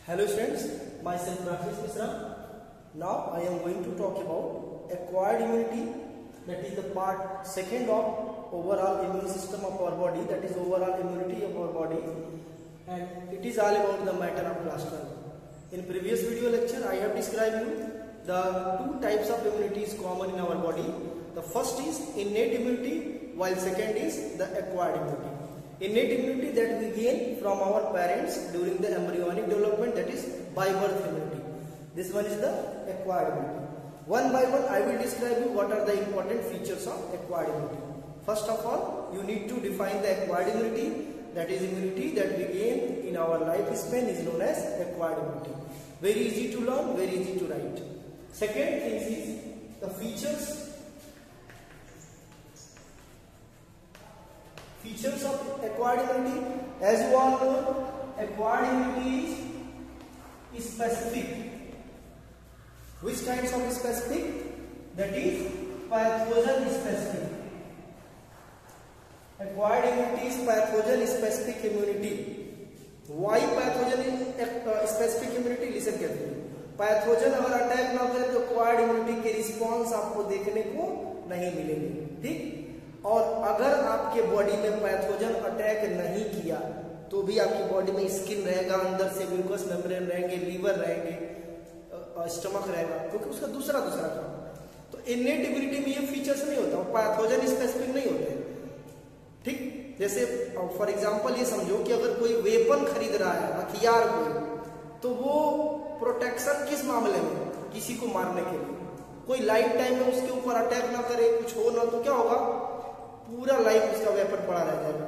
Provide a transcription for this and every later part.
Hello students, myself Rakesh Misra. Now I am going to talk about acquired immunity, that is the part second of overall immune system of our body, that is overall immunity of our body, and it is all about the matter of class 12. In previous video lecture I have described you the two types of immunity is common in our body. The first is innate immunity while second is the acquired immunity. Innate immunity that we gain from our parents during the embryonic development, that is by birth immunity. This one is the acquired immunity. One by one I will describe you what are the important features of acquired immunity. First of all, you need to define the acquired immunity, that is immunity that we gain in our lifespan is known as acquired immunity. Very easy to learn, very easy to write. Second thing is the features of acquired immunity. As you all know, acquired immunity is specific. Which kinds of specific? That is pathogen specific. Acquired immunity is pathogen specific immunity. Why pathogen specific immunity? Listen carefully. Pathogen अगर attack ना करे तो acquired immunity के response आपको देखने को नहीं मिलेंगे, ठीक। और अगर आपके बॉडी में पैथोजन अटैक नहीं किया तो भी आपकी बॉडी में स्किन रहेगा, अंदर से म्यूकस मेम्ब्रेन रहेंगे, लीवर रहेंगे, स्टमक रहेगा, क्योंकि उसका दूसरा काम। तो इनेट इम्यूनिटी में ये फीचर्स नहीं होता, पैथोजन स्पेसिफिक नहीं होते, ठीक। जैसे फॉर एग्जाम्पल ये समझो कि अगर कोई वेपन खरीद रहा है, हथियार कोई, तो वो प्रोटेक्शन किस मामले में? किसी को मारने के लिए। कोई लाइफ टाइम में उसके ऊपर अटैक ना करे, कुछ हो ना, तो क्या होगा? पूरा लाइफ उसका वेपन पड़ा रह जाएगा।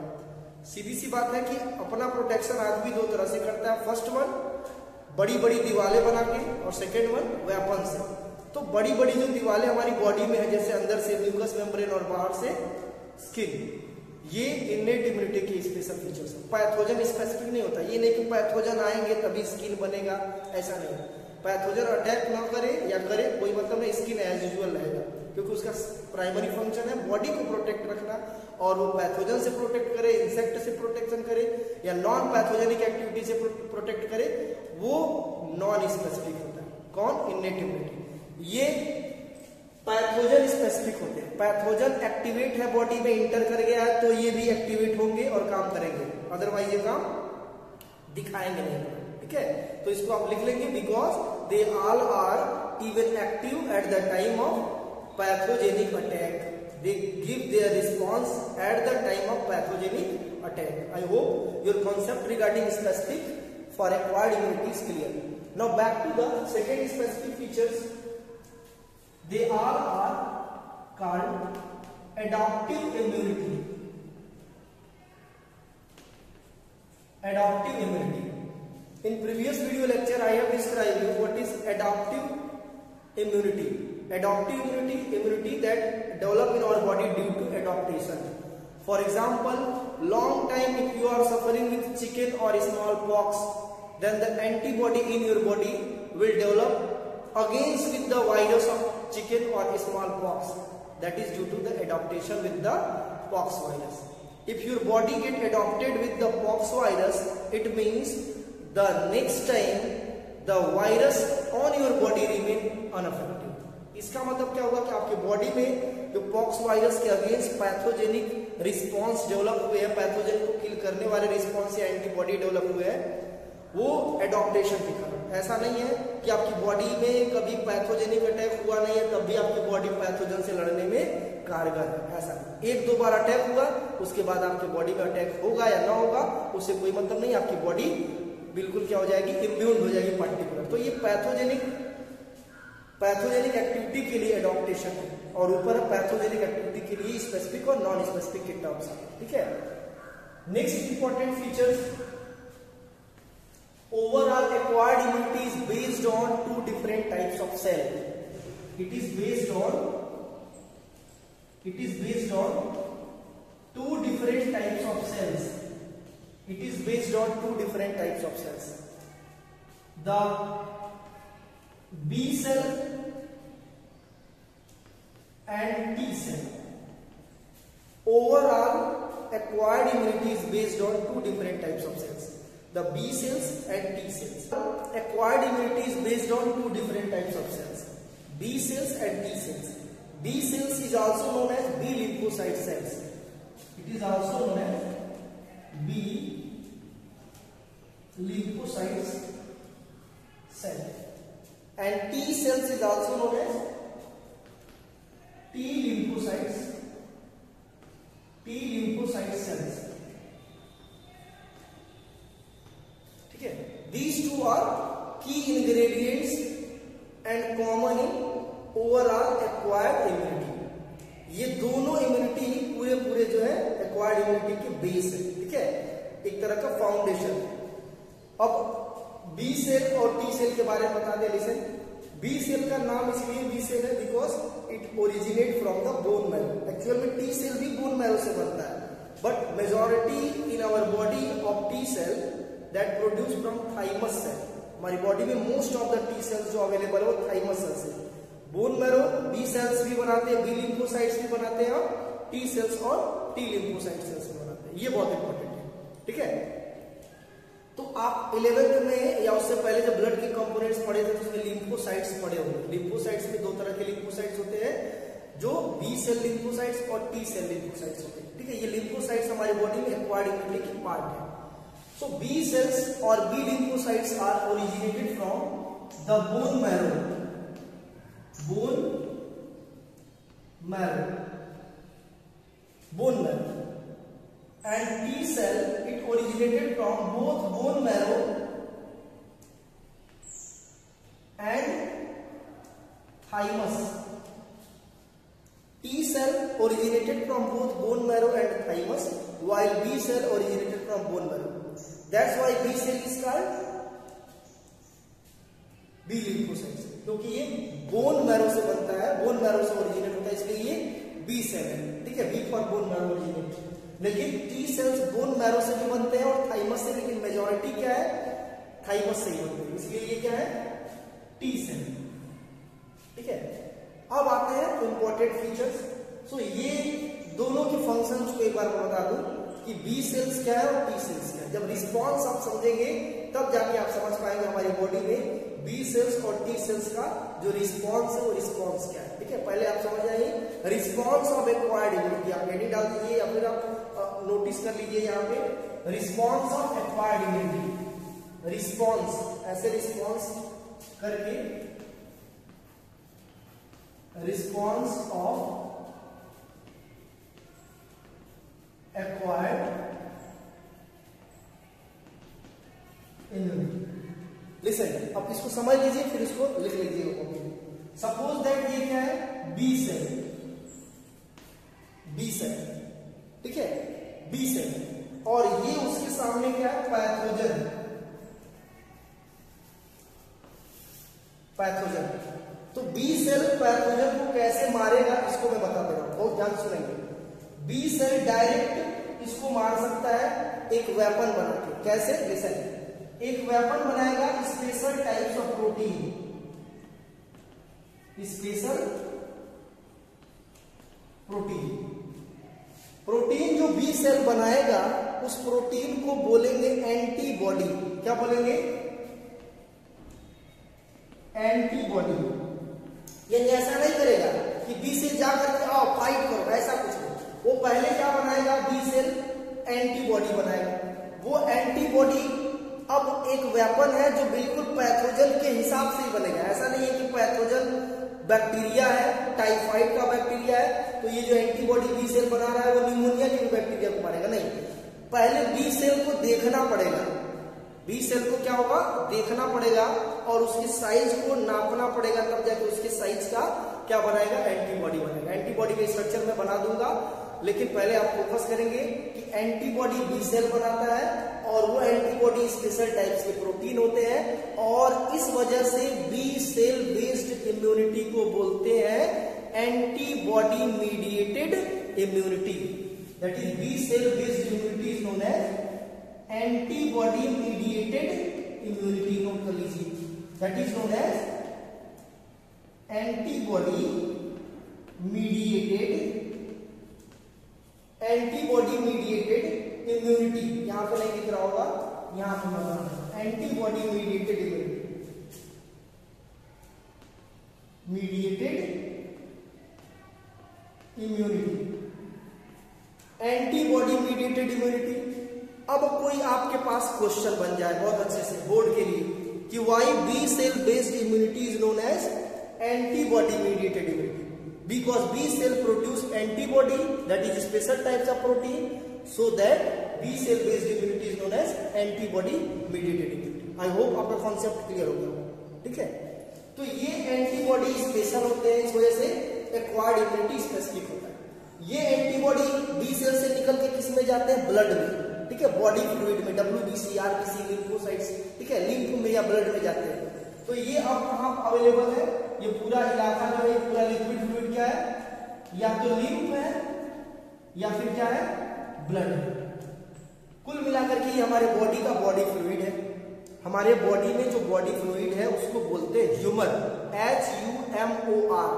सीधी सी बात है कि अपना प्रोटेक्शन आदमी दो तरह से करता है। फर्स्ट वन बड़ी बड़ी दीवारें बना के, और सेकेंड वन वेपन से। तो बड़ी बड़ी जो दीवारें हमारी बॉडी में है, जैसे अंदर से म्यूकस मेम्ब्रेन और बाहर से स्किन, ये इनेट इम्यूनिटी के स्पेशल फीचर्स है। पैथोजन स्पेसिफिक नहीं होता। ये नहीं कि पैथोजन आएंगे तभी स्किन बनेगा, ऐसा नहीं। पैथोजन अटैक ना करे या करे कोई मतलब नहीं, स्किन एज यूजुअल रहेगा, क्योंकि उसका प्राइमरी फंक्शन है बॉडी को प्रोटेक्ट रखना, और वो पैथोजन से प्रोटेक्ट करे, इंसेक्ट से प्रोटेक्शन करे, या नॉन पैथोजेनिक एक्टिविटी से प्रोटेक्ट करे, वो नॉन स्पेसिफिक होता है। कौन? Innate immunity. ये पैथोजन स्पेसिफिक होते हैं। पैथोजन एक्टिवेट है, बॉडी में इंटर कर गया है, तो ये भी एक्टिवेट होंगे और काम करेंगे, अदरवाइज ये काम दिखाएंगे नहीं, ठीक है। तो इसको आप लिख लेंगे, because they all are even active at the time of pathogenic attack, they give their response at the time of pathogenic attack. I hope your concept regarding specific for acquired immunity is clear. Now back to the second specific features. They all are called adaptive immunity. Adaptive immunity. In previous video lecture, I have described you what is adaptive immunity. Adaptive immunity that develop in our body due to adaptation. For example, long time if you are suffering with chicken or smallpox, then the antibody in your body will develop against with the virus of chicken or smallpox. That is due to the adaptation with the pox virus. If your body get adapted with the pox virus, it means the next time the virus on your body remain unaffected. इसका मतलब क्या होगा कि आपके body में जो pox virus के against pathogenic response develop हुए हैं, पैथोजन को किल करने वाले रिस्पॉन्स या एंटीबॉडी डेवलप हुए हैं, वो एडॉप्टेशन के कारण। ऐसा नहीं है कि आपकी बॉडी में कभी पैथोजेनिक अटैक हुआ नहीं है तब भी आपकी बॉडी पैथोजन से लड़ने में कारगर है, ऐसा नहीं। एक दो बार अटैक हुआ, उसके बाद आपकी बॉडी में अटैक होगा या ना होगा उससे कोई मतलब नहीं, आपकी बॉडी बिल्कुल क्या हो जाएगी? इम्यून हो जाएगी पर्टिकुलर। तो ये पैथोजेनिक एक्टिविटी के लिए एडॉप्टेशन है, और ऊपर पैथोजेनिक एक्टिविटी के लिए स्पेसिफिक और नॉन स्पेसिफिक के टर्म्स, ठीक है। Next important features, overall acquired immunity is based on two different types of cell. It is based on two different types of cells. It is based on two different types of cells. The B cell and T cell. Overall acquired immunity is based on two different types of cells. the B cells and T cells. Acquired immunity is based on two different types of cells, B cells and T cells. B cells is also known as B lymphocyte cells. It is also known as B lymphocytes cell. And T cells is also known as T lymphocyte cells. ठीक है, these two are key ingredients and common in overall acquired immunity. ये दोनों immunity ही पूरे जो है acquired immunity के base है, ठीक है, एक तरह का फाउंडेशन। अब बी सेल और टी सेल के बारे में बता दें। लिसन, बी सेल का नाम इसलिए बी सेल है because it originate from the bone marrow. Actual में टी सेल भी बोन मैरो से बनता है, but majority in our body of T cell that produce from thymus cell. हमारी बॉडी में most of the T cells जो available है वो थाइमस सेल से। बोन मैरो बी सेल्स भी बनाते हैं, बी लिम्फोसाइट्स भी बनाते हैं, और टी सेल्स और टी लिम्फोसाइट सेल्स भी बनाते हैं। ये बहुत इंपॉर्टेंट है, ठीक है। तो आप 11th में या उससे पहले जब ब्लड के कंपोनेंट्स पढ़े थे तो उसमें लिम्फोसाइट्स पढ़े होंगे। लिम्फोसाइट्स में दो तरह के लिम्फोसाइट्स होते हैं, जो बी सेल लिम्फोसाइट्स और टी सेल लिम्फोसाइट्स होते हैं, ठीक है। ये लिम्फोसाइट्स हमारी बॉडी में एक्वायर्ड इम्यूनिटी के पार्ट है। सो बी सेल्स और B lymphocytes are originated from the bone marrow, bone marrow, and T cell it originated from both bone marrow and thymus. T cell originated from both bone marrow and thymus, while B cell originated from bone marrow. That's why B cell is called B lymphocytes, क्योंकि ये bone marrow से बनता है, bone marrow से originate होता है, इसलिए ये बी सेल है, ठीक है। B for bone marrow originate. लेकिन टी सेल्स बोन मैरो से भी बनते हैं और थाइमस से, लेकिन मेजॉरिटी क्या है, थाइमस से ही बनते हैं, इसलिए ये क्या है, टी सेल, ठीक है। अब आते हैं इंपॉर्टेंट फीचर्स। सो ये दोनों के फंक्शंस को एक बार मैं बता दूं कि बी सेल्स क्या है और टी सेल्स क्या है। जब रिस्पॉन्स आप समझेंगे तब जाके आप समझ पाएंगे हमारी बॉडी में बी सेल्स और टी सेल्स का जो रिस्पॉन्स है वो रिस्पॉन्स क्या है, ठीक है। पहले आप समझ जाइए रिस्पॉन्स ऑफ एक्वायर्ड इम्यूनिटी, आप हेडिंग डाल दीजिए या फिर आप नोटिस कर लीजिए यहाँ पे, response of acquired immunity. Response ऐसे रिस्पॉन्स करके, response of acquired immunity. Listen, अब इसको समझ लीजिए फिर इसको लिख लीजिएगा कॉपी में। सपोज दैट ये क्या है, बी सेल, बी सेल, ठीक है, बी सेल, और ये उसके सामने क्या है, पैथोजन, पैथोजन। तो बी सेल पैथोजन को कैसे मारेगा इसको मैं बता दे रहा हूं, बहुत ध्यान सुनेंगे। बी सेल डायरेक्ट इसको मार सकता है एक वेपन बना के। कैसे, लिसन, एक वेपन बनाएगा special types of protein, special protein. Protein जो बी सेल बनाएगा उस प्रोटीन को बोलेंगे एंटीबॉडी। क्या बोलेंगे, एंटीबॉडी। यानी ऐसा नहीं करेगा कि बी सेल जाकर के आओ फाइट करो, ऐसा कुछ नहीं। वो पहले क्या बनाएगा, बी सेल एंटीबॉडी बनाएगा। वो एंटीबॉडी अब एक वेपन है जो बिल्कुल पैथोजन के हिसाब से ही बनेगा। ऐसा नहीं है कि पैथोजन बैक्टीरिया है, टाइफाइड का बैक्टीरिया है, तो ये जो एंटीबॉडी बी सेल बना रहा है वो निमोनिया के बैक्टीरिया को मारेगा, नहीं। पहले बी सेल को देखना पड़ेगा, बी सेल को क्या होगा, देखना पड़ेगा, और उसके साइज को नापना पड़ेगा, तब जाके उसके साइज का क्या बनाएगा, एंटीबॉडी बनेगा। एंटीबॉडी का स्ट्रक्चर मैं बना दूंगा, लेकिन पहले आप फोकस करेंगे कि एंटीबॉडी बी सेल बनाता है, और वो एंटीबॉडी स्पेशल टाइप्स के प्रोटीन होते हैं, और इस वजह से बी सेल बेस्ड इम्यूनिटी को बोलते हैं antibody mediated immunity. That is B cell based immunity is known as antibody mediated immunity. Note कर लीजिए, that is known as antibody mediated, antibody mediated immunity. यहां पे नहीं दिख रहा होगा, यहां पे मतलब antibody mediated immunity, antibody mediated immunity. अब कोई आपके पास क्वेश्चन बन जाए बहुत अच्छे से बोर्ड के लिए कि why B cell based immunity is known as antibody mediated immunity, because B cell produce antibody that is special types of protein, so that B cell based immunity is known as antibody mediated immunity. I hope आपका concept clear हो गया, ठीक है। तो ये antibody special होते हैं, इस वजह से एक्वायर्ड इम्यूनिटी स्पेसिफिक होता है। ये एंटीबॉडी बी सेल से निकल के किस में जाते हैं, ब्लड में, ठीक है, बॉडी फ्लूइड में, WBC, RBC, लिम्फोसाइट्स, ठीक है, लिम्फ में या ब्लड में जाते हैं। तो ये अब कहां अवेलेबल है, ये पूरा इलाका जो है, पूरा लिक्विड फ्लूइड क्या है, या तो लिम्फ है या फिर क्या है, ब्लड है। कुल मिलाकर के ये हमारे बॉडी का बॉडी फ्लूइड है। हमारे बॉडी में जो बॉडी फ्लूइड है उसको बोलते हैं ह्यूमर, HUMOR,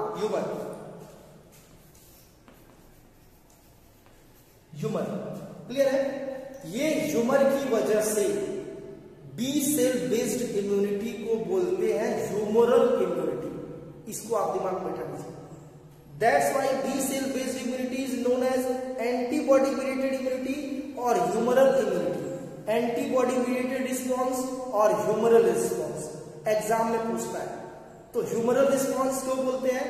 ह्यूमर। क्लियर है। ये ह्यूमर की वजह से बी सेल बेस्ड इम्यूनिटी को बोलते हैं ह्यूमरल इम्यूनिटी। इसको आप दिमाग में बैठा दीजिए। That's why B cell based immunity is known as antibody mediated immunity और humoral immunity, antibody mediated response और ह्यूमरल रिस्पॉन्स। एग्जाम में पूछता है तो ह्यूमरल रिस्पॉन्स क्यों बोलते हैं,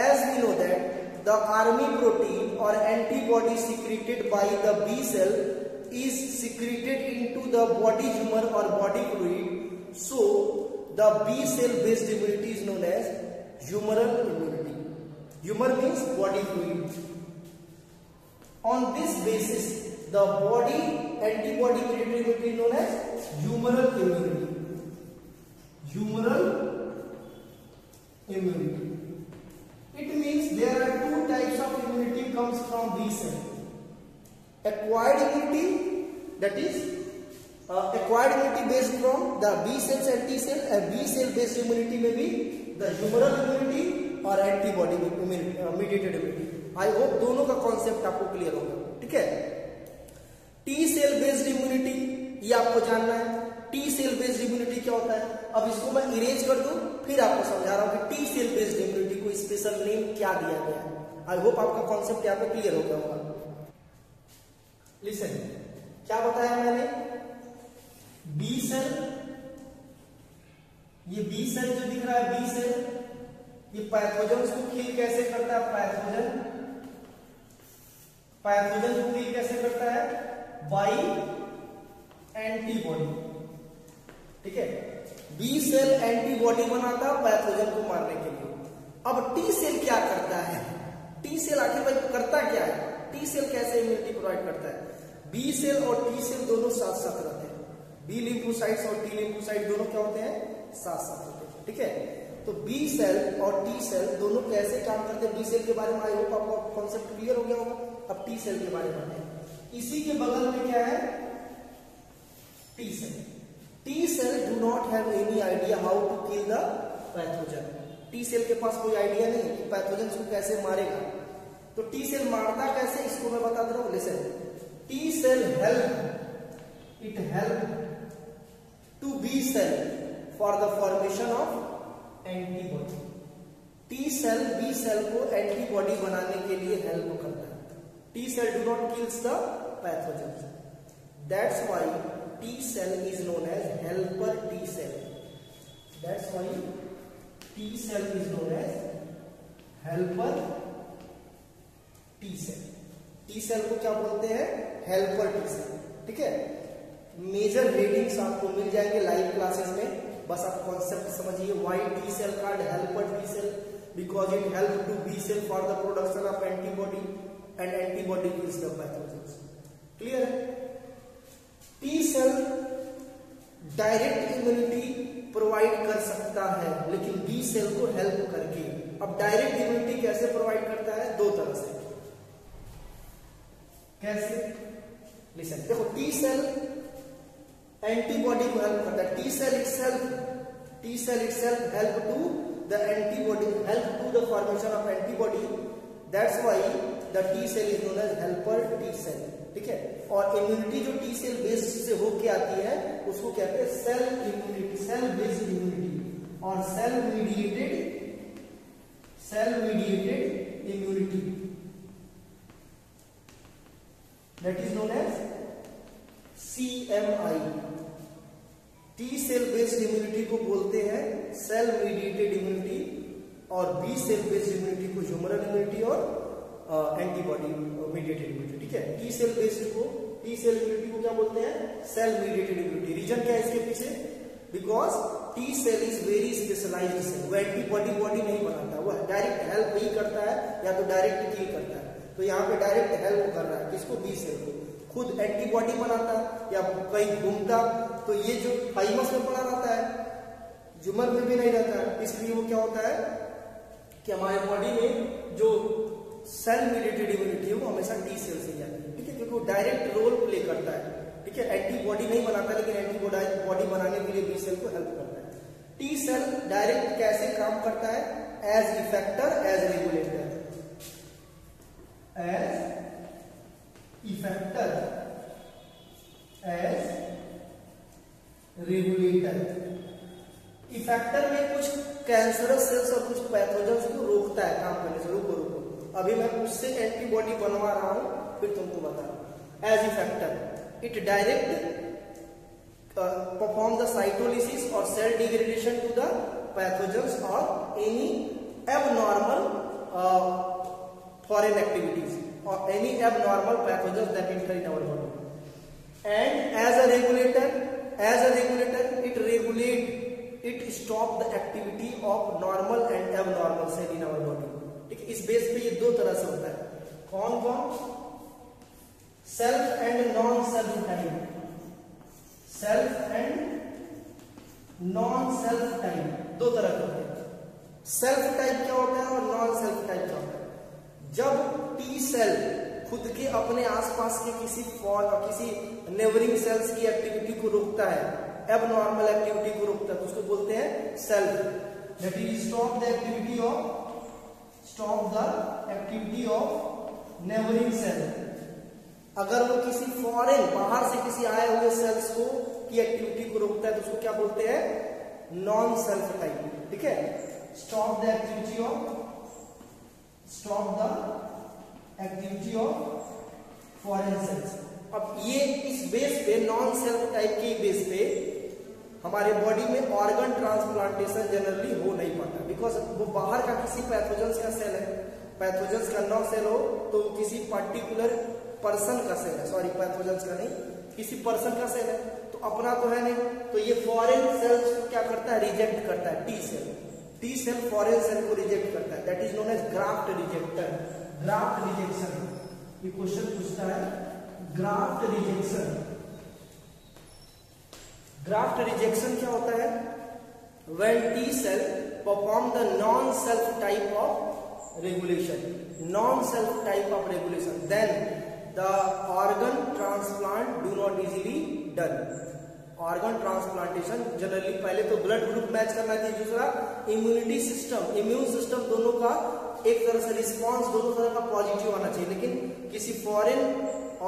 as we know that the army protein or antibody secreted by the B cell is secreted into the body humor or body fluid, so the B cell based immunity is known as humoral immunity. Humor means body fluid. On this basis the body antibody mediated immunity is known as humoral immunity. Humoral immunity. It means there are two types of immunity comes from B cell. Acquired immunity, that is acquired immunity based from the B cells and T cell, and B cell based immunity may be the humoral immunity और antibody mediated immunity. I hope दोनों का concept आपको clear होगा, ठीक है। T cell based immunity ये आपको जानना है। T cell based immunity क्या होता है, अब इसको मैं इरेज कर दूं, फिर आपको समझा रहा हूं कि T cell based immunity को स्पेशल नेम क्या दिया गया है। आई होप आपका कॉन्सेप्ट यहाँ पे क्लियर हो गया होगा। लिसन, क्या बताया मैंने, बी सेल, ये बी सेल जो दिख रहा है, बी सेल ये पैथोजन को किल कैसे करता है, पैथोजन को किल कैसे करता है, बाई एंटीबॉडी, ठीक है। बी सेल एंटीबॉडी बनाता है पैथोजन को मारने के लिए। अब टी सेल क्या करता है, टी सेल आखिर भाई करता क्या है, टी सेल कैसे इम्यूनिटी प्रोवाइड करता है। बी सेल और टी सेल दोनों साथ साथ रहते हैं, बी लिम्फोसाइट्स और टी लिम्फोसाइट दोनों क्या होते हैं, साथ साथ होते हैं, ठीक है। तो बी सेल और टी सेल दोनों कैसे काम करते हैं, बी सेल के बारे में आई होप आपको कॉन्सेप्ट क्लियर हो गया होगा। अब टी सेल के बारे में, इसी के बगल में क्या है, T cell. T cell do not have any idea how to kill the pathogen. T cell के पास कोई आइडिया नहीं है कि पैथोजन को कैसे मारेगा। तो T cell मारता कैसे, इसको मैं बता दे रहा हूं। Listen, T cell help to B cell for the formation of antibody. T cell B cell को एंटीबॉडी बनाने के लिए हेल्प करता है। T cell do not kills the pathogens. That's why T cell is known as helper T cell. That's why T cell is known as helper T cell. T cell को क्या बोलते हैं, helper T cell, ठीक है। Major headings आपको मिल जाएंगे live classes में, बस आप कॉन्सेप्ट समझिए। Why T cell called helper T cell? Because it helps to B cell for the production of antibody and antibody kills the pathogens. Clear है। T cell direct immunity provide कर सकता है, लेकिन B cell को help करके। अब direct immunity कैसे provide करता है, दो तरह से। कैसे, लिसन, देखो, टी सेल एंटीबॉडी को हेल्प करता है। T cell itself help to the antibody, help to the formation of antibody. That's why the T cell is known as helper T cell. ठीक है। और इम्यूनिटी जो टी सेल बेस्ड से होके आती है उसको कहते हैं cell immunity, cell based immunity और cell mediated immunity, that is known as CMI। T cell based immunity को बोलते हैं सेल मीडिएटेड इम्यूनिटी और बी सेल बेस्ड इम्यूनिटी को ह्यूमरल इम्यूनिटी और एंटीबॉडी मीडिएटेड इम्यूनिटी, ठीक है। टी सेल इम्यूनिटी को क्या बोलते हैं? Cell mediated immunity. रीजन क्या है इसके पीछे? Because T cell is very specialized cell, वो एंटीबॉडी बॉडी नहीं बनाता, वो डायरेक्ट हेल्प ही करता है या तो डायरेक्ट किल करता है। तो यहाँ पे डायरेक्ट हेल्प कर रहा है किसको? बी सेल को। खुद एंटीबॉडी बनाता या कहीं घूमता तो ये जो थाइमस में पड़ा रहता है, ह्यूमर में भी नहीं रहता है, इसलिए वो क्या होता है कि हमारे बॉडी में जो सेल मीडिएटेड इम्यूनिटी है वो हमेशा टी सेल से जाती है, ठीक है, क्योंकि वो डायरेक्ट रोल प्ले करता है, ठीक है। एंटीबॉडी नहीं बनाता लेकिन एंटीबॉडी बनाने के लिए बी सेल को हेल्प करता है। टी सेल डायरेक्ट कैसे काम करता है? As effector, as regulator, effector में कुछ कैंसरस सेल्स और कुछ पैथोजेंस को रोकता है काम करने से। रुको अभी मैं उससे एंटीबॉडी बनवा रहा हूं फिर तुमको बता रहा हूं। As effector it direct perform the cytolysis or cell degradation to the pathogens or any abnormal foreign activities or any abnormal pathogens that enter in our body. And as a regulator it stop the activity of normal and abnormal cell in our body, ठीक है। इस base पे ये दो तरह से होता है। कौन? Self and non self type, self and non self type, दो तरह के होते हैं। सेल्फ टाइप क्या होता है और नॉन सेल्फ टाइप क्या होता है? जब टी सेल खुद के अपने आसपास के किसी नेबरिंग सेल्स की एक्टिविटी को रोकता है, एबनॉर्मल एक्टिविटी को रोकता है, तो उसको बोलते हैं self. That is stop the activity of neighbouring cell. अगर वो किसी फॉरेन बाहर से किसी आए हुए सेल्स को की एक्टिविटी को रोकता है तो उसको क्या बोलते हैं? नॉन सेल्फ टाइप, ठीक है। Stop the activity of foreign cells. अब ये इस बेस पे, नॉन सेल्फ टाइप के बेस पे हमारे बॉडी में ऑर्गन ट्रांसप्लांटेशन जनरली हो नहीं पाता, बिकॉज वो बाहर का किसी पैथोजेंस का सेल है। पैथोजेंस का नॉन सेल हो तो किसी पर्टिकुलर पर्सन का सेल है, सॉरी पैथोजेंस का नहीं, किसी पर्सन का सेल है, तो अपना तो है नहीं, तो ये फॉरेन सेल्स को क्या करता है? रिजेक्ट करता है। टी सेल फॉरेन सेल को रिजेक्ट करता है, that is known as graft rejector, graft rejection. ये क्वेश्चन पूछता है ग्राफ्ट रिजेक्शन। ग्राफ्ट रिजेक्शन क्या होता है? When T cell perform the non self type of regulation, then the organ transplant do not easily done. Organ transplantation generally पहले तो blood group match करना चाहिए, दूसरा इम्यूनिटी सिस्टम, इम्यून सिस्टम दोनों का एक तरह से रिस्पांस दोनों तरह का पॉजिटिव आना चाहिए। लेकिन किसी फॉरेन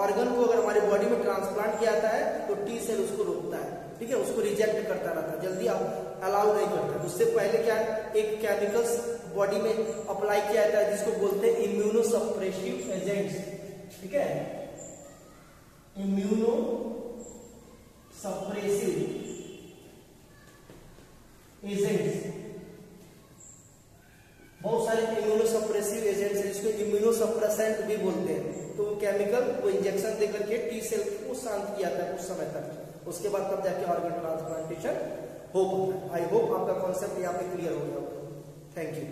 ऑर्गन को अगर हमारे बॉडी में ट्रांसप्लांट किया जाता है तो टी सेल उसको रोकता है, ठीक है, उसको रिजेक्ट करता रहता है, जल्दी अलाउ नहीं करता। उससे पहले क्या एक केमिकल्स बॉडी में अप्लाई किया जाता है जिसको बोलते हैं इम्यूनोसप्रेसिव एजेंट्स, ठीक है, इम्यूनो सप्रेसिव एजेंट्स। बहुत सारे इम्यूनो सप्रेसिव एजेंट्स हैं जिसको इम्यूनो सप्रेसेंट भी बोलते हैं। तो वो केमिकल को इंजेक्शन देकर के टी सेल को शांत किया जाता है कुछ समय तक, उसके बाद तब जाके ऑर्गन ट्रांसप्लांटेशन हो पाता है। आई होप आपका कॉन्सेप्ट यहाँ पे क्लियर हो गया। Thank you.